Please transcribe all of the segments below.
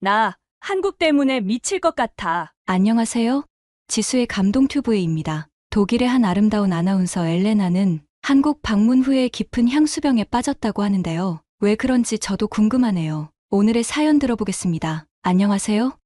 나 한국 때문에 미칠 것 같아. 안녕하세요. 지수의 감동튜브에입니다. 독일의 한 아름다운 아나운서 엘레나는 한국 방문 후에 깊은 향수병에 빠졌다고 하는데요. 왜 그런지 저도 궁금하네요. 오늘의 사연 들어보겠습니다. 안녕하세요.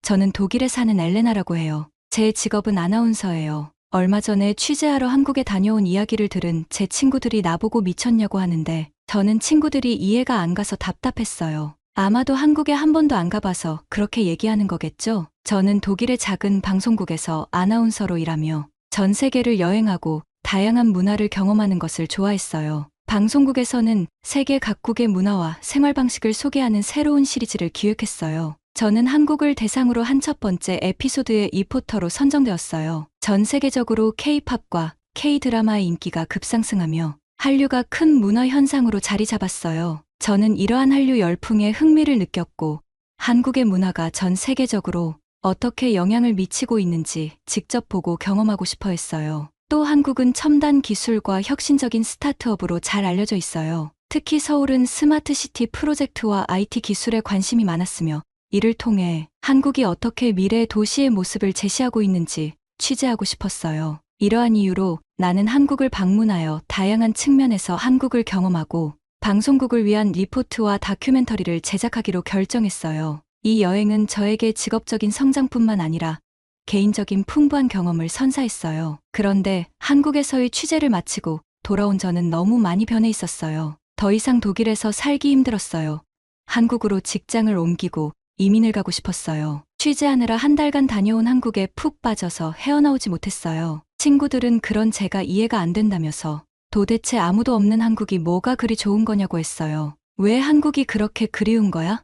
저는 독일에 사는 엘레나라고 해요. 제 직업은 아나운서예요. 얼마 전에 취재하러 한국에 다녀온 이야기를 들은 제 친구들이 나보고 미쳤냐고 하는데 저는 친구들이 이해가 안 가서 답답했어요. 아마도 한국에 한 번도 안 가봐서 그렇게 얘기하는 거겠죠? 저는 독일의 작은 방송국에서 아나운서로 일하며 전 세계를 여행하고 다양한 문화를 경험하는 것을 좋아했어요. 방송국에서는 세계 각국의 문화와 생활 방식을 소개하는 새로운 시리즈를 기획했어요. 저는 한국을 대상으로 한 첫 번째 에피소드의 리포터로 선정되었어요. 전 세계적으로 K-팝과 K-드라마의 인기가 급상승하며 한류가 큰 문화 현상으로 자리 잡았어요. 저는 이러한 한류 열풍에 흥미를 느꼈고 한국의 문화가 전 세계적으로 어떻게 영향을 미치고 있는지 직접 보고 경험하고 싶어 했어요. 또 한국은 첨단 기술과 혁신적인 스타트업으로 잘 알려져 있어요. 특히 서울은 스마트시티 프로젝트와 IT 기술에 관심이 많았으며 이를 통해 한국이 어떻게 미래 도시의 모습을 제시하고 있는지 취재하고 싶었어요. 이러한 이유로 나는 한국을 방문하여 다양한 측면에서 한국을 경험하고 방송국을 위한 리포트와 다큐멘터리를 제작하기로 결정했어요. 이 여행은 저에게 직업적인 성장뿐만 아니라 개인적인 풍부한 경험을 선사했어요. 그런데 한국에서의 취재를 마치고 돌아온 저는 너무 많이 변해 있었어요. 더 이상 독일에서 살기 힘들었어요. 한국으로 직장을 옮기고 이민을 가고 싶었어요. 취재하느라 한 달간 다녀온 한국에 푹 빠져서 헤어나오지 못했어요. 친구들은 그런 제가 이해가 안 된다면서 도대체 아무도 없는 한국이 뭐가 그리 좋은 거냐고 했어요. 왜 한국이 그렇게 그리운 거야?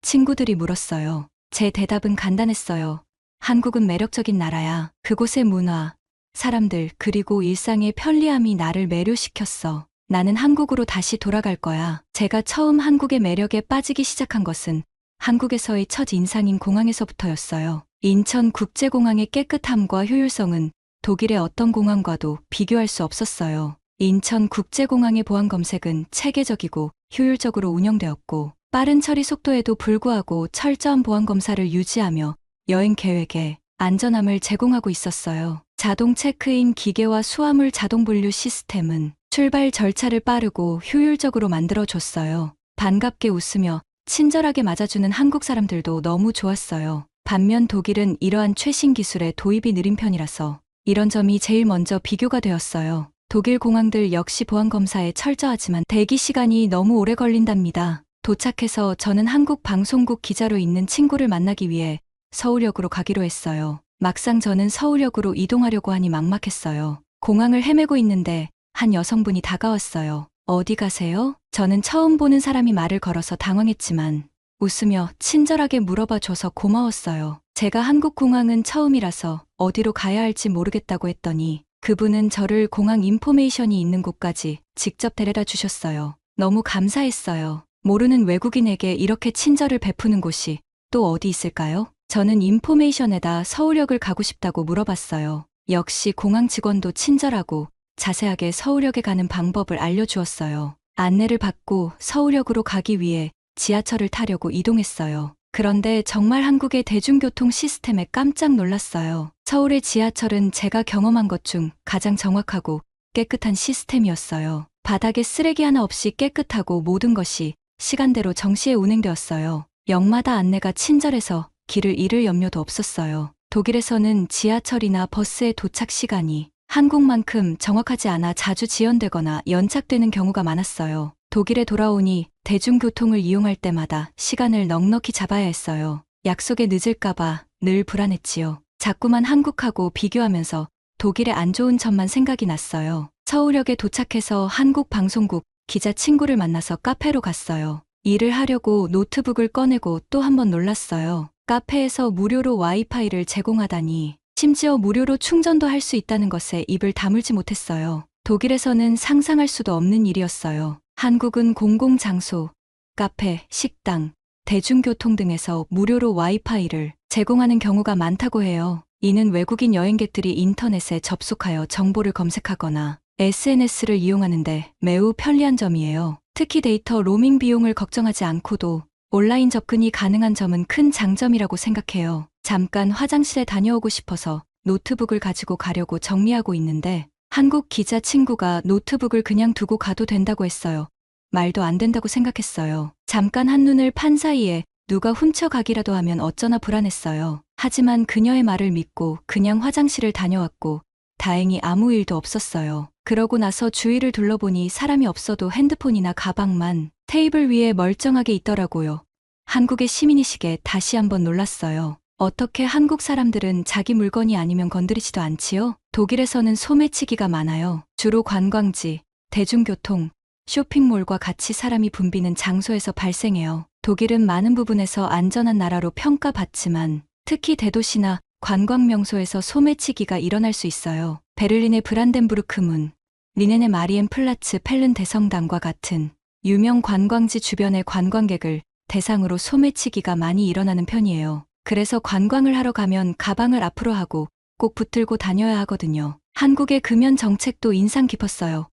친구들이 물었어요. 제 대답은 간단했어요. 한국은 매력적인 나라야. 그곳의 문화, 사람들, 그리고 일상의 편리함이 나를 매료시켰어. 나는 한국으로 다시 돌아갈 거야. 제가 처음 한국의 매력에 빠지기 시작한 것은 한국에서의 첫 인상인 공항에서부터였어요. 인천국제공항의 깨끗함과 효율성은 독일의 어떤 공항과도 비교할 수 없었어요. 인천국제공항의 보안 검색은 체계적이고 효율적으로 운영되었고 빠른 처리 속도에도 불구하고 철저한 보안 검사를 유지하며 여행 계획에 안전함을 제공하고 있었어요. 자동 체크인 기계와 수화물 자동 분류 시스템은 출발 절차를 빠르고 효율적으로 만들어줬어요. 반갑게 웃으며 친절하게 맞아주는 한국 사람들도 너무 좋았어요. 반면 독일은 이러한 최신 기술의 도입이 느린 편이라서 이런 점이 제일 먼저 비교가 되었어요. 독일 공항들 역시 보안 검사에 철저하지만 대기 시간이 너무 오래 걸린답니다. 도착해서 저는 한국 방송국 기자로 있는 친구를 만나기 위해 서울역으로 가기로 했어요. 막상 저는 서울역으로 이동하려고 하니 막막했어요. 공항을 헤매고 있는데 한 여성분이 다가왔어요. 어디 가세요? 저는 처음 보는 사람이 말을 걸어서 당황했지만 웃으며 친절하게 물어봐 줘서 고마웠어요. 제가 한국 공항은 처음이라서 어디로 가야 할지 모르겠다고 했더니 그분은 저를 공항 인포메이션이 있는 곳까지 직접 데려다 주셨어요. 너무 감사했어요. 모르는 외국인에게 이렇게 친절을 베푸는 곳이 또 어디 있을까요? 저는 인포메이션에다 서울역을 가고 싶다고 물어봤어요. 역시 공항 직원도 친절하고 자세하게 서울역에 가는 방법을 알려주었어요. 안내를 받고 서울역으로 가기 위해 지하철을 타려고 이동했어요. 그런데 정말 한국의 대중교통 시스템에 깜짝 놀랐어요. 서울의 지하철은 제가 경험한 것 중 가장 정확하고 깨끗한 시스템이었어요. 바닥에 쓰레기 하나 없이 깨끗하고 모든 것이 시간대로 정시에 운행되었어요. 역마다 안내가 친절해서 길을 잃을 염려도 없었어요. 독일에서는 지하철이나 버스의 도착 시간이 한국만큼 정확하지 않아 자주 지연되거나 연착되는 경우가 많았어요. 독일에 돌아오니 대중교통을 이용할 때마다 시간을 넉넉히 잡아야 했어요. 약속에 늦을까봐 늘 불안했지요. 자꾸만 한국하고 비교하면서 독일의 안 좋은 점만 생각이 났어요. 서울역에 도착해서 한국 방송국 기자 친구를 만나서 카페로 갔어요. 일을 하려고 노트북을 꺼내고 또 한 번 놀랐어요. 카페에서 무료로 와이파이를 제공하다니 심지어 무료로 충전도 할 수 있다는 것에 입을 다물지 못했어요. 독일에서는 상상할 수도 없는 일이었어요. 한국은 공공장소, 카페, 식당, 대중교통 등에서 무료로 와이파이를 제공하는 경우가 많다고 해요. 이는 외국인 여행객들이 인터넷에 접속하여 정보를 검색하거나 SNS를 이용하는데 매우 편리한 점이에요. 특히 데이터 로밍 비용을 걱정하지 않고도 온라인 접근이 가능한 점은 큰 장점이라고 생각해요. 잠깐 화장실에 다녀오고 싶어서 노트북을 가지고 가려고 정리하고 있는데 한국 기자 친구가 노트북을 그냥 두고 가도 된다고 했어요. 말도 안 된다고 생각했어요. 잠깐 한눈을 판 사이에 누가 훔쳐가기라도 하면 어쩌나 불안했어요. 하지만 그녀의 말을 믿고 그냥 화장실을 다녀왔고 다행히 아무 일도 없었어요. 그러고 나서 주위를 둘러보니 사람이 없어도 핸드폰이나 가방만 테이블 위에 멀쩡하게 있더라고요. 한국의 시민의식에 다시 한번 놀랐어요. 어떻게 한국 사람들은 자기 물건이 아니면 건드리지도 않지요? 독일에서는 소매치기가 많아요. 주로 관광지, 대중교통, 쇼핑몰과 같이 사람이 붐비는 장소에서 발생해요. 독일은 많은 부분에서 안전한 나라로 평가받지만 특히 대도시나 관광 명소에서 소매치기가 일어날 수 있어요. 베를린의 브란덴부르크 문, 리넨의 마리엔플라츠 펠른 대성당과 같은 유명 관광지 주변의 관광객을 대상으로 소매치기가 많이 일어나는 편이에요. 그래서 관광을 하러 가면 가방을 앞으로 하고 꼭 붙들고 다녀야 하거든요. 한국의 금연 정책도 인상 깊었어요.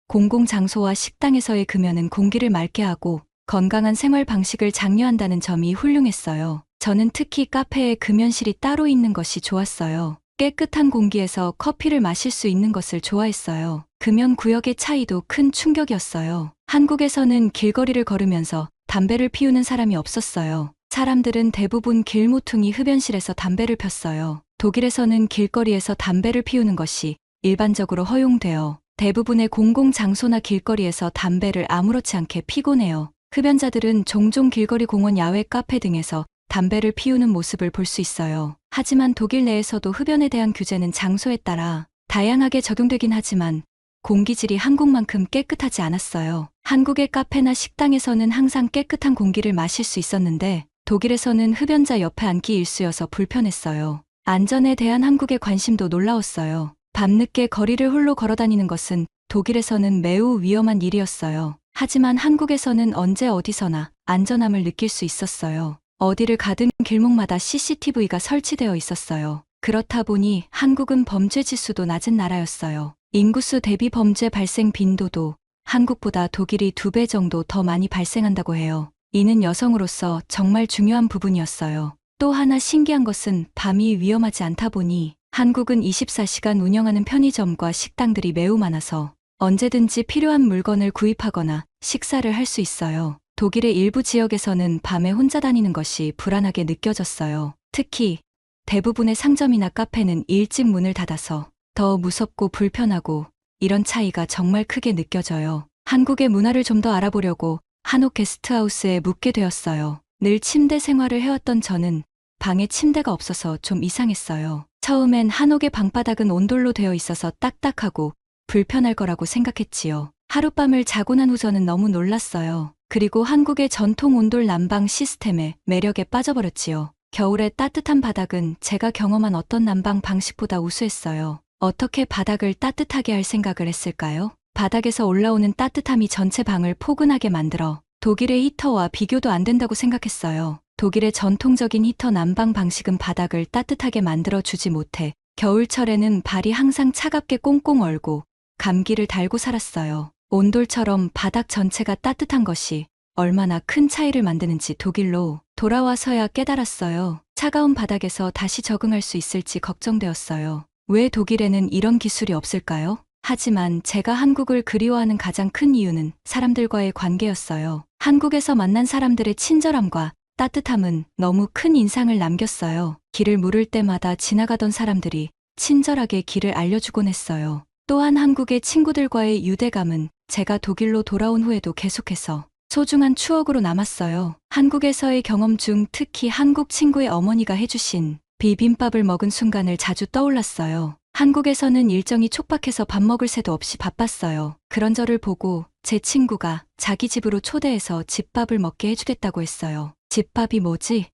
공공장소와 식당에서의 금연은 공기를 맑게 하고 건강한 생활 방식을 장려한다는 점이 훌륭했어요. 저는 특히 카페에 금연실이 따로 있는 것이 좋았어요. 깨끗한 공기에서 커피를 마실 수 있는 것을 좋아했어요. 금연 구역의 차이도 큰 충격이었어요. 한국에서는 길거리를 걸으면서 담배를 피우는 사람이 없었어요. 사람들은 대부분 길모퉁이 흡연실에서 담배를 폈어요. 독일에서는 길거리에서 담배를 피우는 것이 일반적으로 허용되어 대부분의 공공장소나 길거리에서 담배를 아무렇지 않게 피곤 해요. 흡연자들은 종종 길거리 공원 야외 카페 등에서 담배를 피우는 모습을 볼 수 있어요. 하지만 독일 내에서도 흡연에 대한 규제는 장소에 따라 다양하게 적용되긴 하지만 공기질이 한국만큼 깨끗하지 않았어요. 한국의 카페나 식당에서는 항상 깨끗한 공기를 마실 수 있었는데 독일에서는 흡연자 옆에 앉기 일쑤여서 불편했어요. 안전에 대한 한국의 관심도 놀라웠어요. 밤늦게 거리를 홀로 걸어다니는 것은 독일에서는 매우 위험한 일이었어요. 하지만 한국에서는 언제 어디서나 안전함을 느낄 수 있었어요. 어디를 가든 길목마다 CCTV가 설치되어 있었어요. 그렇다 보니 한국은 범죄 지수도 낮은 나라였어요. 인구수 대비 범죄 발생 빈도도 한국보다 독일이 2배 정도 더 많이 발생한다고 해요. 이는 여성으로서 정말 중요한 부분이었어요. 또 하나 신기한 것은 밤이 위험하지 않다 보니 한국은 24시간 운영하는 편의점과 식당들이 매우 많아서 언제든지 필요한 물건을 구입하거나 식사를 할 수 있어요. 독일의 일부 지역에서는 밤에 혼자 다니는 것이 불안하게 느껴졌어요. 특히 대부분의 상점이나 카페는 일찍 문을 닫아서 더 무섭고 불편하고 이런 차이가 정말 크게 느껴져요. 한국의 문화를 좀 더 알아보려고 한옥 게스트하우스에 묵게 되었어요. 늘 침대 생활을 해왔던 저는 방에 침대가 없어서 좀 이상했어요. 처음엔 한옥의 방바닥은 온돌로 되어 있어서 딱딱하고 불편할 거라고 생각했지요. 하룻밤을 자고 난 후 저는 너무 놀랐어요. 그리고 한국의 전통 온돌 난방 시스템에 매력에 빠져버렸지요. 겨울에 따뜻한 바닥은 제가 경험한 어떤 난방 방식보다 우수했어요. 어떻게 바닥을 따뜻하게 할 생각을 했을까요? 바닥에서 올라오는 따뜻함이 전체 방을 포근하게 만들어 독일의 히터와 비교도 안 된다고 생각했어요. 독일의 전통적인 히터 난방 방식은 바닥을 따뜻하게 만들어 주지 못해 겨울철에는 발이 항상 차갑게 꽁꽁 얼고 감기를 달고 살았어요. 온돌처럼 바닥 전체가 따뜻한 것이 얼마나 큰 차이를 만드는지 독일로 돌아와서야 깨달았어요. 차가운 바닥에서 다시 적응할 수 있을지 걱정되었어요. 왜 독일에는 이런 기술이 없을까요? 하지만 제가 한국을 그리워하는 가장 큰 이유는 사람들과의 관계였어요. 한국에서 만난 사람들의 친절함과 따뜻함은 너무 큰 인상을 남겼어요. 길을 물을 때마다 지나가던 사람들이 친절하게 길을 알려주곤 했어요. 또한 한국의 친구들과의 유대감은 제가 독일로 돌아온 후에도 계속해서 소중한 추억으로 남았어요. 한국에서의 경험 중 특히 한국 친구의 어머니가 해주신 비빔밥을 먹은 순간을 자주 떠올랐어요. 한국에서는 일정이 촉박해서 밥 먹을 새도 없이 바빴어요. 그런 저를 보고 제 친구가 자기 집으로 초대해서 집밥을 먹게 해주겠다고 했어요. 집밥이 뭐지?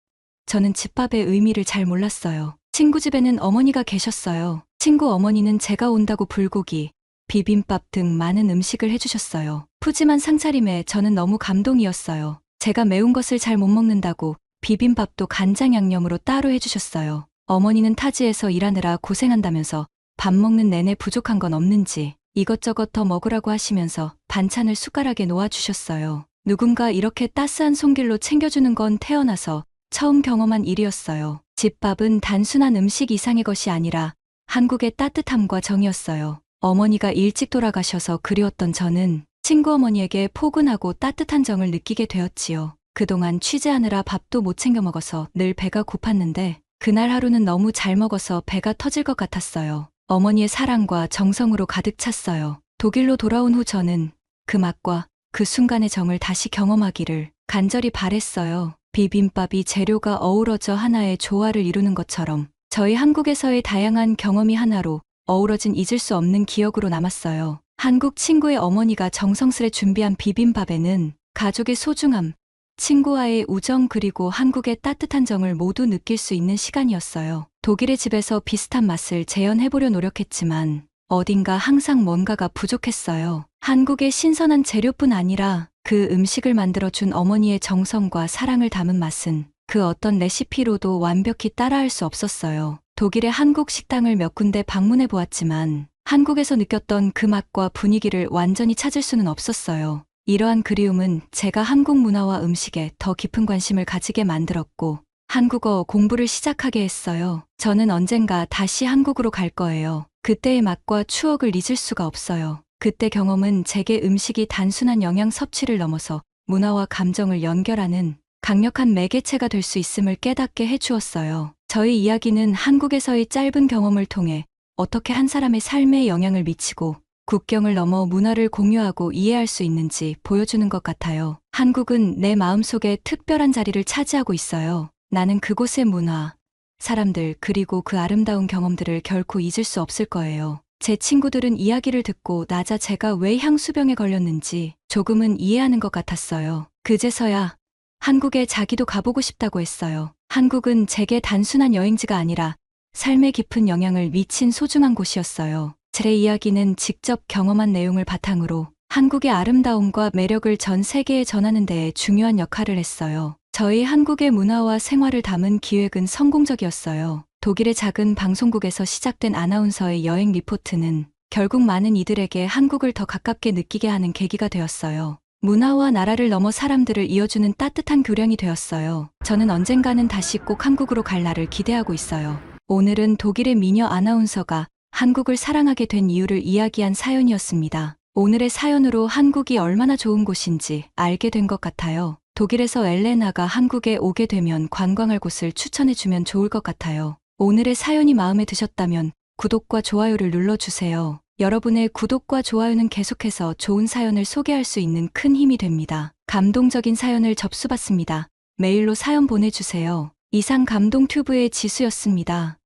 저는 집밥의 의미를 잘 몰랐어요. 친구 집에는 어머니가 계셨어요. 친구 어머니는 제가 온다고 불고기, 비빔밥 등 많은 음식을 해주셨어요. 푸짐한 상차림에 저는 너무 감동이었어요. 제가 매운 것을 잘 못 먹는다고 비빔밥도 간장 양념으로 따로 해주셨어요. 어머니는 타지에서 일하느라 고생한다면서 밥 먹는 내내 부족한 건 없는지 이것저것 더 먹으라고 하시면서 반찬을 숟가락에 놓아주셨어요. 누군가 이렇게 따스한 손길로 챙겨주는 건 태어나서 처음 경험한 일이었어요. 집밥은 단순한 음식 이상의 것이 아니라 한국의 따뜻함과 정이었어요. 어머니가 일찍 돌아가셔서 그리웠던 저는 친구 어머니에게 포근하고 따뜻한 정을 느끼게 되었지요. 그동안 취재하느라 밥도 못 챙겨 먹어서 늘 배가 고팠는데 그날 하루는 너무 잘 먹어서 배가 터질 것 같았어요. 어머니의 사랑과 정성으로 가득 찼어요. 독일로 돌아온 후 저는 그 맛과 그 순간의 정을 다시 경험하기를 간절히 바랬어요. 비빔밥이 재료가 어우러져 하나의 조화를 이루는 것처럼 저희 한국에서의 다양한 경험이 하나로 어우러진 잊을 수 없는 기억으로 남았어요. 한국 친구의 어머니가 정성스레 준비한 비빔밥에는 가족의 소중함, 친구와의 우정 그리고 한국의 따뜻한 정을 모두 느낄 수 있는 시간이었어요. 독일의 집에서 비슷한 맛을 재현해보려 노력했지만 어딘가 항상 뭔가가 부족했어요. 한국의 신선한 재료뿐 아니라 그 음식을 만들어준 어머니의 정성과 사랑을 담은 맛은 그 어떤 레시피로도 완벽히 따라할 수 없었어요. 독일의 한국 식당을 몇 군데 방문해 보았지만 한국에서 느꼈던 그 맛과 분위기를 완전히 찾을 수는 없었어요. 이러한 그리움은 제가 한국 문화와 음식에 더 깊은 관심을 가지게 만들었고 한국어 공부를 시작하게 했어요. 저는 언젠가 다시 한국으로 갈 거예요. 그때의 맛과 추억을 잊을 수가 없어요. 그때 경험은 제게 음식이 단순한 영양 섭취를 넘어서 문화와 감정을 연결하는 강력한 매개체가 될 수 있음을 깨닫게 해주었어요. 저희 이야기는 한국에서의 짧은 경험을 통해 어떻게 한 사람의 삶에 영향을 미치고 국경을 넘어 문화를 공유하고 이해할 수 있는지 보여주는 것 같아요. 한국은 내 마음속에 특별한 자리를 차지하고 있어요. 나는 그곳의 문화, 사람들 그리고 그 아름다운 경험들을 결코 잊을 수 없을 거예요. 제 친구들은 이야기를 듣고 나자 제가 왜 향수병에 걸렸는지 조금은 이해하는 것 같았어요. 그제서야 한국에 자기도 가보고 싶다고 했어요. 한국은 제게 단순한 여행지가 아니라 삶에 깊은 영향을 미친 소중한 곳이었어요. 제 이야기는 직접 경험한 내용을 바탕으로 한국의 아름다움과 매력을 전 세계에 전하는 데에 중요한 역할을 했어요. 저희 한국의 문화와 생활을 담은 기획은 성공적이었어요. 독일의 작은 방송국에서 시작된 아나운서의 여행 리포트는 결국 많은 이들에게 한국을 더 가깝게 느끼게 하는 계기가 되었어요. 문화와 나라를 넘어 사람들을 이어주는 따뜻한 교량이 되었어요. 저는 언젠가는 다시 꼭 한국으로 갈 날을 기대하고 있어요. 오늘은 독일의 미녀 아나운서가 한국을 사랑하게 된 이유를 이야기한 사연이었습니다. 오늘의 사연으로 한국이 얼마나 좋은 곳인지 알게 된 것 같아요. 독일에서 엘레나가 한국에 오게 되면 관광할 곳을 추천해주면 좋을 것 같아요. 오늘의 사연이 마음에 드셨다면 구독과 좋아요를 눌러주세요. 여러분의 구독과 좋아요는 계속해서 좋은 사연을 소개할 수 있는 큰 힘이 됩니다. 감동적인 사연을 접수받습니다. 메일로 사연 보내주세요. 이상 감동튜브의 지수였습니다.